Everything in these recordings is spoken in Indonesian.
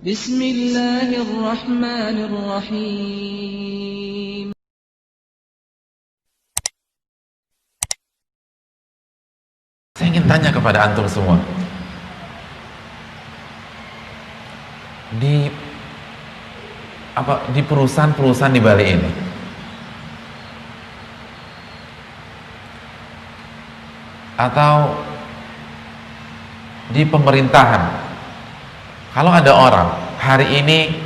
Bismillahirrahmanirrahim. Saya ingin tanya kepada antum semua, di perusahaan-perusahaan di Bali ini, atau di pemerintahan, kalau ada orang hari ini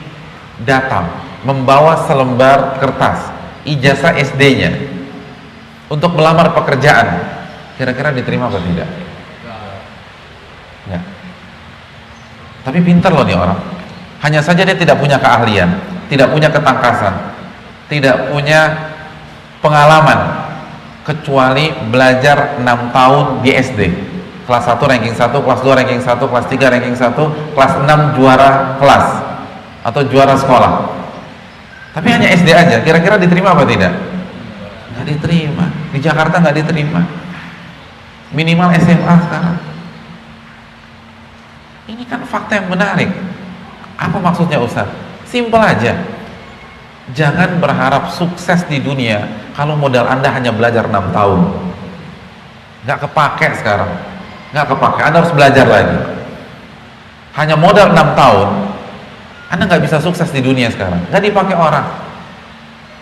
datang membawa selembar kertas ijazah SD-nya untuk melamar pekerjaan, kira-kira diterima atau tidak? Ya. Tapi pintar loh nih orang. Hanya saja dia tidak punya keahlian, tidak punya ketangkasan, tidak punya pengalaman, kecuali belajar 6 tahun di SD. Kelas 1 ranking 1, kelas 2 ranking 1, kelas 3 ranking 1, kelas 6 juara kelas atau juara sekolah. Tapi hanya SD aja, kira-kira diterima apa tidak? Nggak diterima. Di Jakarta nggak diterima. Minimal SMA sekarang. Ini kan fakta yang menarik. Apa maksudnya Ustaz? Simpel aja. Jangan berharap sukses di dunia kalau modal Anda hanya belajar 6 tahun. Nggak kepake sekarang. Nggak kepake, Anda harus belajar lagi. Hanya modal 6 tahun, Anda nggak bisa sukses di dunia sekarang. Nggak dipakai orang.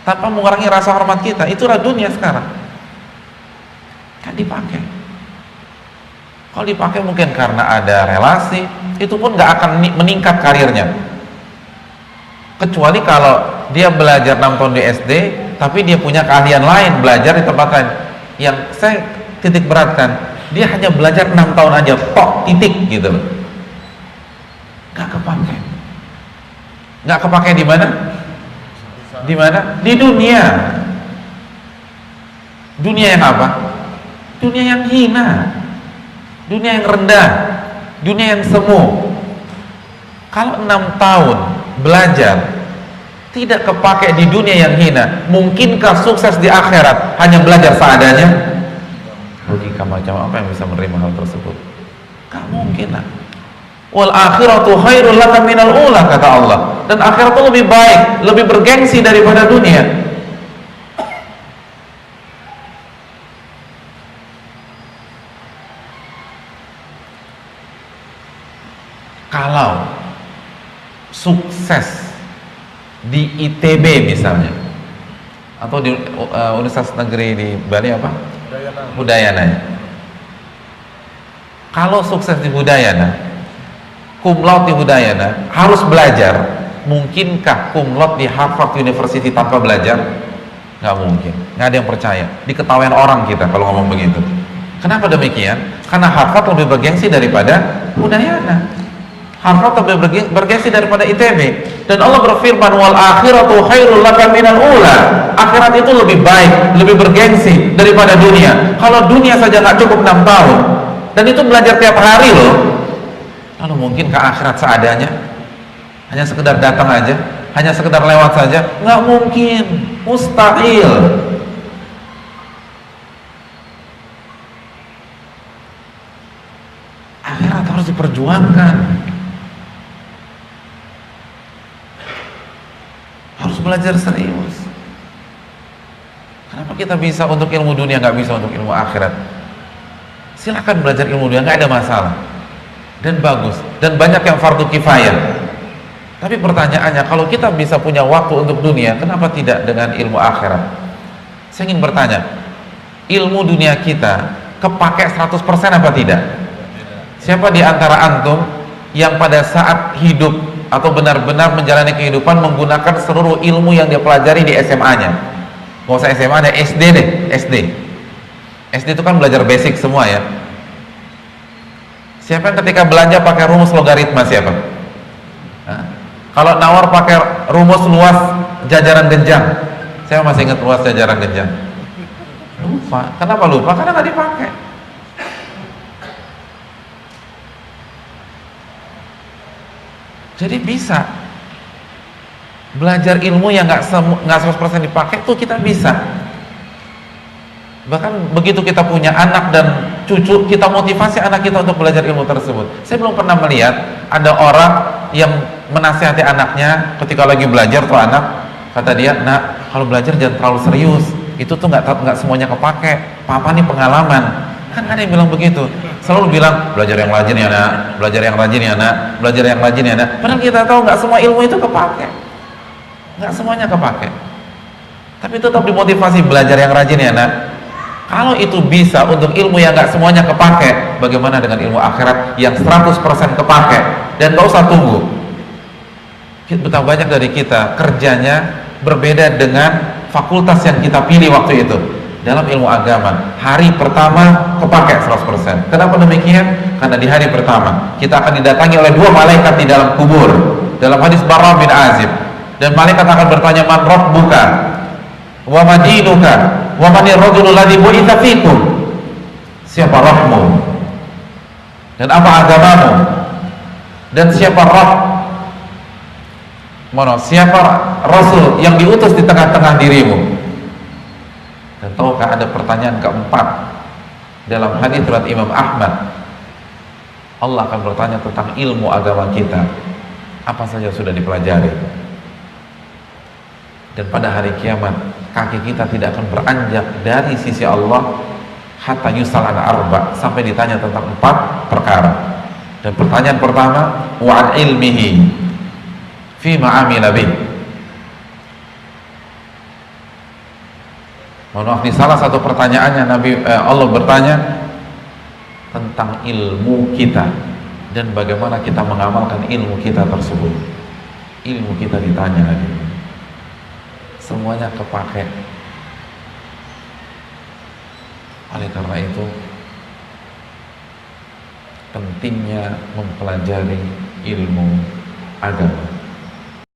Tanpa mengurangi rasa hormat kita. Itulah dunia sekarang. Nggak dipakai. Kalau dipakai mungkin karena ada relasi, itu pun nggak akan meningkat karirnya. Kecuali kalau dia belajar 6 tahun di SD, tapi dia punya keahlian lain, belajar di tempat lain. Yang saya titik beratkan, dia hanya belajar 6 tahun aja, tok, titik gitu loh. Nggak kepake. Nggak kepake di mana? Di mana? Di dunia. Dunia yang apa? Dunia yang hina. Dunia yang rendah, dunia yang semu. Kalau 6 tahun belajar tidak kepake di dunia yang hina, mungkinkah sukses di akhirat hanya belajar seadanya? Logika macam apa yang bisa menerima hal tersebut? Gak mungkin lah. Wal akhiratu khairul laka minal ula, kata Allah. Dan akhirat itu lebih baik, lebih bergengsi daripada dunia. Kalau sukses di ITB misalnya, atau di Universitas Negeri di Bali apa? Udayana. Kalau sukses di Udayana, cum laude di Udayana, harus belajar. Mungkinkah cum laude di Harvard University tanpa belajar? Nggak mungkin. Nggak ada yang percaya. Diketawain orang kita kalau ngomong begitu. Kenapa demikian? Karena Harvard lebih bergengsi daripada Udayana. Harvard lebih bergengsi daripada ITB. Dan Allah berfirman, wal akhiratu khairul laka minal ula. Akhirat itu lebih baik, lebih bergengsi daripada dunia. Kalau dunia saja nggak cukup 6 tahun, dan itu belajar tiap hari loh, lalu mungkin ke akhirat seadanya, hanya sekedar datang aja, hanya sekedar lewat saja? Nggak mungkin, mustahil. Akhirat harus diperjuangkan. Harus belajar serius. Kenapa kita bisa untuk ilmu dunia, nggak bisa untuk ilmu akhirat? Silahkan belajar ilmu dunia, nggak ada masalah, dan bagus, dan banyak yang fardu kifayah. Tapi pertanyaannya, kalau kita bisa punya waktu untuk dunia, kenapa tidak dengan ilmu akhirat? Saya ingin bertanya, ilmu dunia kita kepake 100% apa tidak? Siapa di antara antum yang pada saat hidup atau benar-benar menjalani kehidupan menggunakan seluruh ilmu yang dia pelajari di SMA-nya? Nggak usah SMA deh, SD deh, SD. SD itu kan belajar basic semua ya. Siapa yang ketika belanja pakai rumus logaritma, siapa? Nah, kalau nawar pakai rumus luas jajaran genjang, saya masih ingat luas jajaran genjang. Lupa. Kenapa lupa? Karena nggak dipakai. Jadi bisa belajar ilmu yang nggak 100% dipakai tuh, kita bisa. Bahkan begitu kita punya anak dan cucu, kita motivasi anak kita untuk belajar ilmu tersebut. Saya belum pernah melihat ada orang yang menasihati anaknya ketika lagi belajar tuh anak, kata dia, nak kalau belajar jangan terlalu serius, itu tuh nggak semuanya kepake, papa nih pengalaman. Kan ada yang bilang begitu, selalu bilang belajar yang rajin ya nak, belajar yang rajin ya nak, belajar yang rajin ya nak. Padahal kita tahu nggak semua ilmu itu kepake, nggak semuanya kepake. Tapi tetap dimotivasi belajar yang rajin ya nak. Kalau itu bisa untuk ilmu yang nggak semuanya kepake, bagaimana dengan ilmu akhirat yang 100% kepake? Dan gak usah tunggu. Betapa banyak dari kita kerjanya berbeda dengan fakultas yang kita pilih waktu itu. Dalam ilmu agama, hari pertama kepake 100%. Kenapa demikian? Karena di hari pertama kita akan didatangi oleh 2 malaikat di dalam kubur. Dalam hadis Barra bin Azib, dan malaikat akan bertanya, man rabbuka wa madinuka wa manir rajulul ladzi bu'itsa fikum. Siapa Rabbmu dan apa agamamu, dan siapa siapa Rasul yang diutus di tengah-tengah dirimu. Dan tahukah ada pertanyaan keempat dalam hadis riwayat Imam Ahmad, Allah akan bertanya tentang ilmu agama kita, apa saja sudah dipelajari. Dan pada hari kiamat kaki kita tidak akan beranjak dari sisi Allah hatta yusal an arba, sampai ditanya tentang 4 perkara. Dan pertanyaan pertama, wa an ilmihi fima amila bih. Mohon maaf, di salah satu pertanyaannya Allah bertanya tentang ilmu kita dan bagaimana kita mengamalkan ilmu kita tersebut. Ilmu kita ditanya lagi, semuanya kepake. Oleh karena itu pentingnya mempelajari ilmu agama.